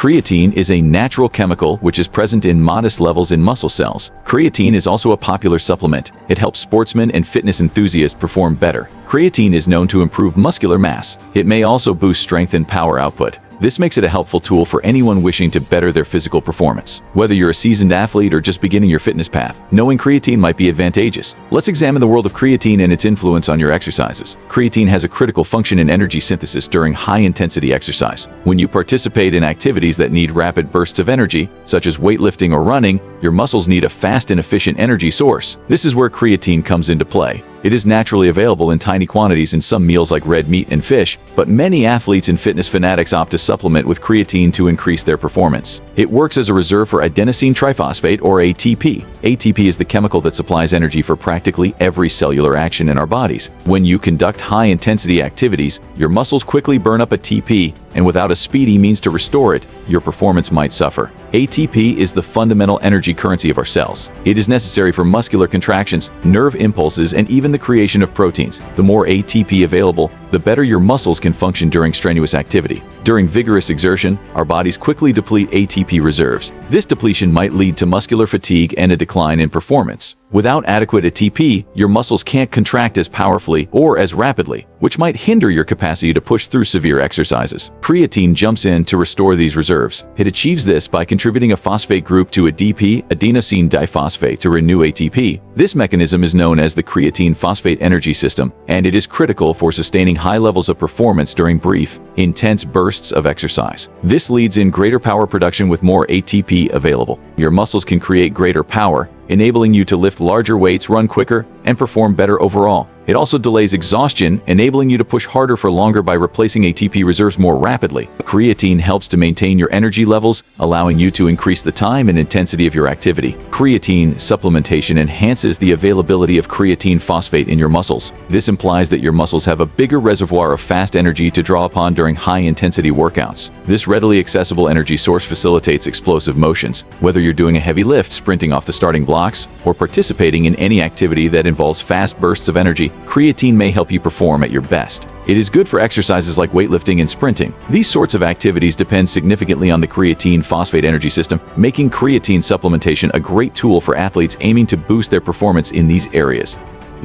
Creatine is a natural chemical which is present in modest levels in muscle cells. Creatine is also a popular supplement. It helps sportsmen and fitness enthusiasts perform better. Creatine is known to improve muscular mass. It may also boost strength and power output. This makes it a helpful tool for anyone wishing to better their physical performance. Whether you're a seasoned athlete or just beginning your fitness path, knowing creatine might be advantageous. Let's examine the world of creatine and its influence on your exercises. Creatine has a critical function in energy synthesis during high-intensity exercise. When you participate in activities that need rapid bursts of energy, such as weightlifting or running, your muscles need a fast and efficient energy source. This is where creatine comes into play. It is naturally available in tiny quantities in some meals like red meat and fish, but many athletes and fitness fanatics opt to supplement with creatine to increase their performance. It works as a reserve for adenosine triphosphate, or ATP. ATP is the chemical that supplies energy for practically every cellular action in our bodies. When you conduct high-intensity activities, your muscles quickly burn up ATP, and without a speedy means to restore it, your performance might suffer. ATP is the fundamental energy currency of our cells. It is necessary for muscular contractions, nerve impulses, and even the creation of proteins. The more ATP available, the better your muscles can function during strenuous activity. During vigorous exertion, our bodies quickly deplete ATP reserves. This depletion might lead to muscular fatigue and a decline in performance. Without adequate ATP, your muscles can't contract as powerfully or as rapidly, which might hinder your capacity to push through severe exercises. Creatine jumps in to restore these reserves. It achieves this by contributing a phosphate group to ADP, adenosine diphosphate, to renew ATP. This mechanism is known as the creatine phosphate energy system, and it is critical for sustaining high levels of performance during brief, intense bursts of exercise. This leads in greater power production with more ATP available. Your muscles can create greater power, enabling you to lift larger weights, run quicker, and perform better overall. It also delays exhaustion, enabling you to push harder for longer by replacing ATP reserves more rapidly. Creatine helps to maintain your energy levels, allowing you to increase the time and intensity of your activity. Creatine supplementation enhances the availability of creatine phosphate in your muscles. This implies that your muscles have a bigger reservoir of fast energy to draw upon during high-intensity workouts. This readily accessible energy source facilitates explosive motions. Whether you're doing a heavy lift, sprinting off the starting blocks, or participating in any activity that involves fast bursts of energy, creatine may help you perform at your best. It is good for exercises like weightlifting and sprinting. These sorts of activities depend significantly on the creatine phosphate energy system, making creatine supplementation a great tool for athletes aiming to boost their performance in these areas.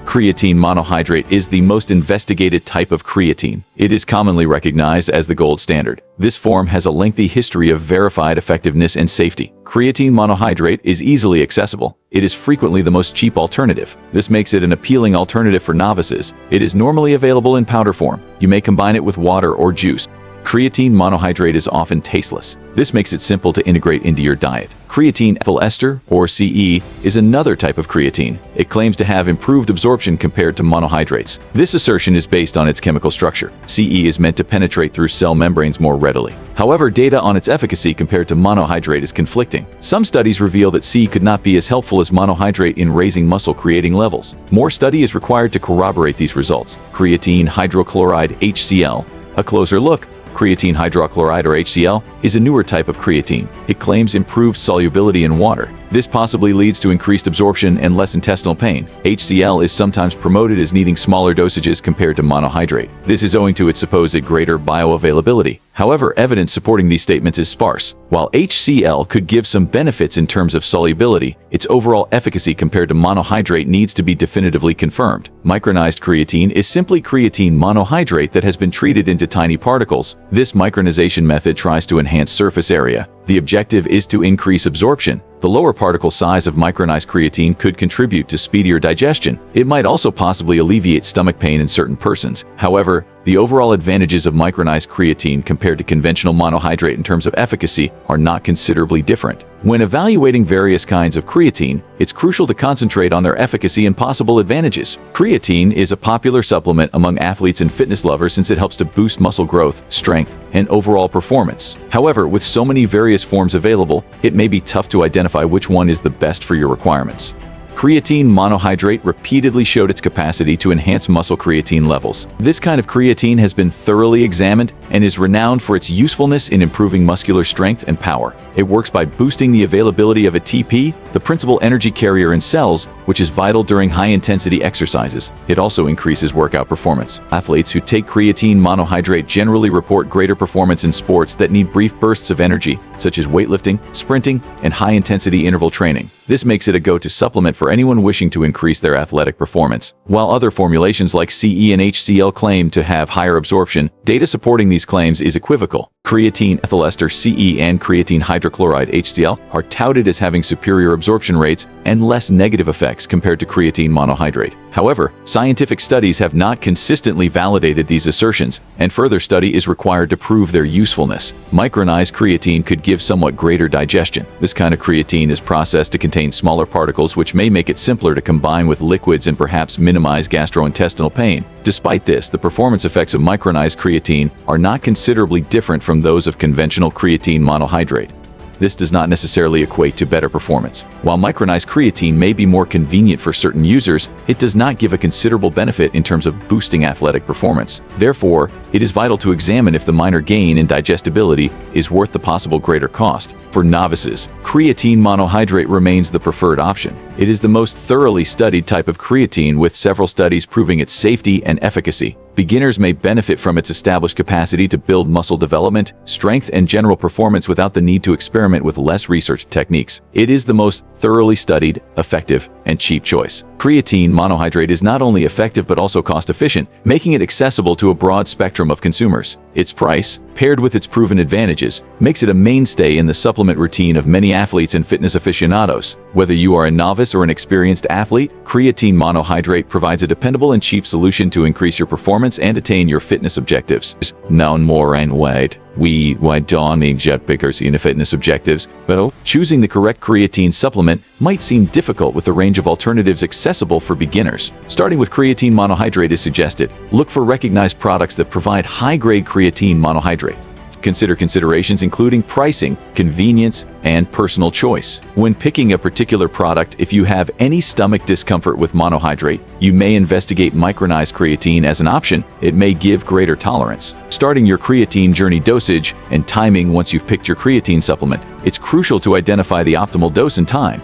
Creatine monohydrate is the most investigated type of creatine. It is commonly recognized as the gold standard. This form has a lengthy history of verified effectiveness and safety. Creatine monohydrate is easily accessible. It is frequently the most cheap alternative. This makes it an appealing alternative for novices. It is normally available in powder form. You may combine it with water or juice. Creatine monohydrate is often tasteless. This makes it simple to integrate into your diet. Creatine ethyl ester, or CE, is another type of creatine. It claims to have improved absorption compared to monohydrates. This assertion is based on its chemical structure. CE is meant to penetrate through cell membranes more readily. However, data on its efficacy compared to monohydrate is conflicting. Some studies reveal that CE could not be as helpful as monohydrate in raising muscle-creating levels. More study is required to corroborate these results. Creatine hydrochloride HCl. A closer look. Creatine hydrochloride, or HCl, is a newer type of creatine. It claims improved solubility in water. This possibly leads to increased absorption and less intestinal pain. HCl is sometimes promoted as needing smaller dosages compared to monohydrate. This is owing to its supposed greater bioavailability. However, evidence supporting these statements is sparse. While HCl could give some benefits in terms of solubility, its overall efficacy compared to monohydrate needs to be definitively confirmed. Micronized creatine is simply creatine monohydrate that has been treated into tiny particles. This micronization method tries to enhance surface area. The objective is to increase absorption. The lower particle size of micronized creatine could contribute to speedier digestion. It might also possibly alleviate stomach pain in certain persons. However, the overall advantages of micronized creatine compared to conventional monohydrate in terms of efficacy are not considerably different. When evaluating various kinds of creatine, it's crucial to concentrate on their efficacy and possible advantages. Creatine is a popular supplement among athletes and fitness lovers since it helps to boost muscle growth, strength, and overall performance. However, with so many various forms available, it may be tough to identify which one is the best for your requirements. creatine monohydrate repeatedly showed its capacity to enhance muscle creatine levels. This kind of creatine has been thoroughly examined and is renowned for its usefulness in improving muscular strength and power. It works by boosting the availability of ATP, the principal energy carrier in cells, which is vital during high-intensity exercises. It also increases workout performance. Athletes who take creatine monohydrate generally report greater performance in sports that need brief bursts of energy, such as weightlifting, sprinting, and high-intensity interval training. This makes it a go-to supplement for anyone wishing to increase their athletic performance. While other formulations like CE and HCl claim to have higher absorption, data supporting these claims is equivocal. Creatine ethyl ester CE and creatine hydrochloride HCl are touted as having superior absorption rates and less negative effects compared to creatine monohydrate. However, scientific studies have not consistently validated these assertions, and further study is required to prove their usefulness. Micronized creatine could give somewhat greater digestion. This kind of creatine is processed to contain smaller particles, which may make it simpler to combine with liquids and perhaps minimize gastrointestinal pain. Despite this, the performance effects of micronized creatine are not considerably different from those of conventional creatine monohydrate. This does not necessarily equate to better performance. While micronized creatine may be more convenient for certain users, it does not give a considerable benefit in terms of boosting athletic performance. Therefore, it is vital to examine if the minor gain in digestibility is worth the possible greater cost. For novices, creatine monohydrate remains the preferred option. It is the most thoroughly studied type of creatine, with several studies proving its safety and efficacy. Beginners may benefit from its established capacity to build muscle development, strength, and general performance without the need to experiment with less researched techniques. It is the most thoroughly studied, effective, and cheap choice. Creatine monohydrate is not only effective but also cost-efficient, making it accessible to a broad spectrum of consumers. Its price, paired with its proven advantages, makes it a mainstay in the supplement routine of many athletes and fitness aficionados. Whether you are a novice or an experienced athlete, creatine monohydrate provides a dependable and cheap solution to increase your performance and attain your fitness objectives. Known more and wide. We don't get because in fitness objectives, but choosing the correct creatine supplement might seem difficult with the range of alternatives accessible for beginners. Starting with creatine monohydrate is suggested. Look for recognized products that provide high-grade creatine monohydrate. Consider considerations including pricing, convenience, and personal choice. When picking a particular product, if you have any stomach discomfort with monohydrate, you may investigate micronized creatine as an option. It may give greater tolerance. Starting your creatine journey dosage and timing. Once you've picked your creatine supplement, it's crucial to identify the optimal dose and time.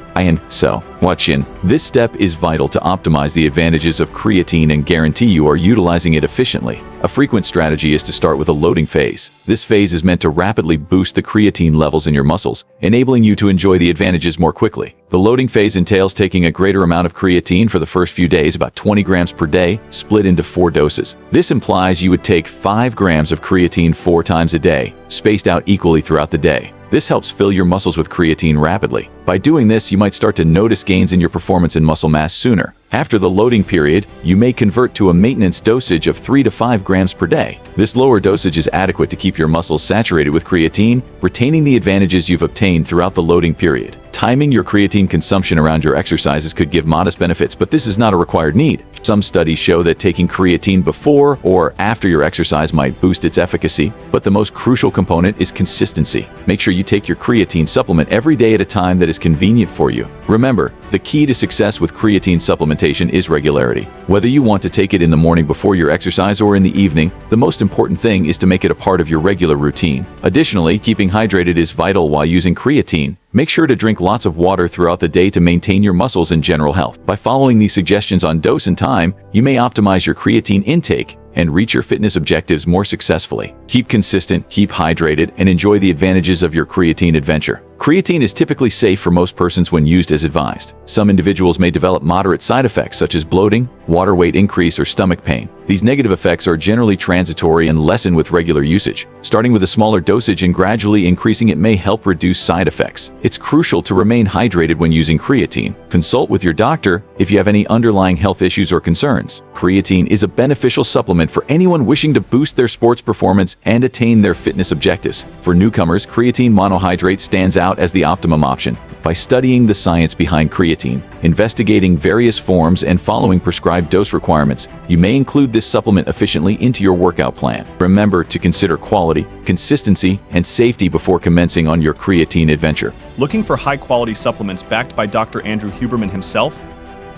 This step is vital to optimize the advantages of creatine and guarantee you are utilizing it efficiently. A frequent strategy is to start with a loading phase. This phase is meant to rapidly boost the creatine levels in your muscles, enabling you to enjoy the advantages more quickly. The loading phase entails taking a greater amount of creatine for the first few days, about 20 grams per day, split into 4 doses. This implies you would take 5 grams of creatine 4 times a day, spaced out equally throughout the day. This helps fill your muscles with creatine rapidly. By doing this, you might start to notice gains in your performance and muscle mass sooner. After the loading period, you may convert to a maintenance dosage of 3 to 5 grams per day. This lower dosage is adequate to keep your muscles saturated with creatine, retaining the advantages you've obtained throughout the loading period. Timing your creatine consumption around your exercises could give modest benefits, but this is not a required need. Some studies show that taking creatine before or after your exercise might boost its efficacy, but the most crucial component is consistency. Make sure you take your creatine supplement every day at a time that is convenient for you. Remember, the key to success with creatine supplementation is regularity. Whether you want to take it in the morning before your exercise or in the evening, the most important thing is to make it a part of your regular routine. Additionally, keeping hydrated is vital while using creatine. Make sure to drink lots of water throughout the day to maintain your muscles and general health. By following these suggestions on dose and time, you may optimize your creatine intake and reach your fitness objectives more successfully. Keep consistent, keep hydrated, and enjoy the advantages of your creatine adventure. Creatine is typically safe for most persons when used as advised. Some individuals may develop moderate side effects such as bloating, water weight increase, or stomach pain. These negative effects are generally transitory and lessen with regular usage. Starting with a smaller dosage and gradually increasing it may help reduce side effects. It's crucial to remain hydrated when using creatine. Consult with your doctor if you have any underlying health issues or concerns. Creatine is a beneficial supplement for anyone wishing to boost their sports performance and attain their fitness objectives. For newcomers, creatine monohydrate stands out as the optimum option. By studying the science behind creatine, investigating various forms, and following prescribed dose requirements, you may include this supplement efficiently into your workout plan. Remember to consider quality, consistency, and safety before commencing on your creatine adventure. Looking for high-quality supplements backed by Dr. Andrew Huberman himself?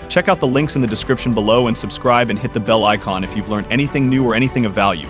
Check out the links in the description below and subscribe and hit the bell icon if you've learned anything new or anything of value.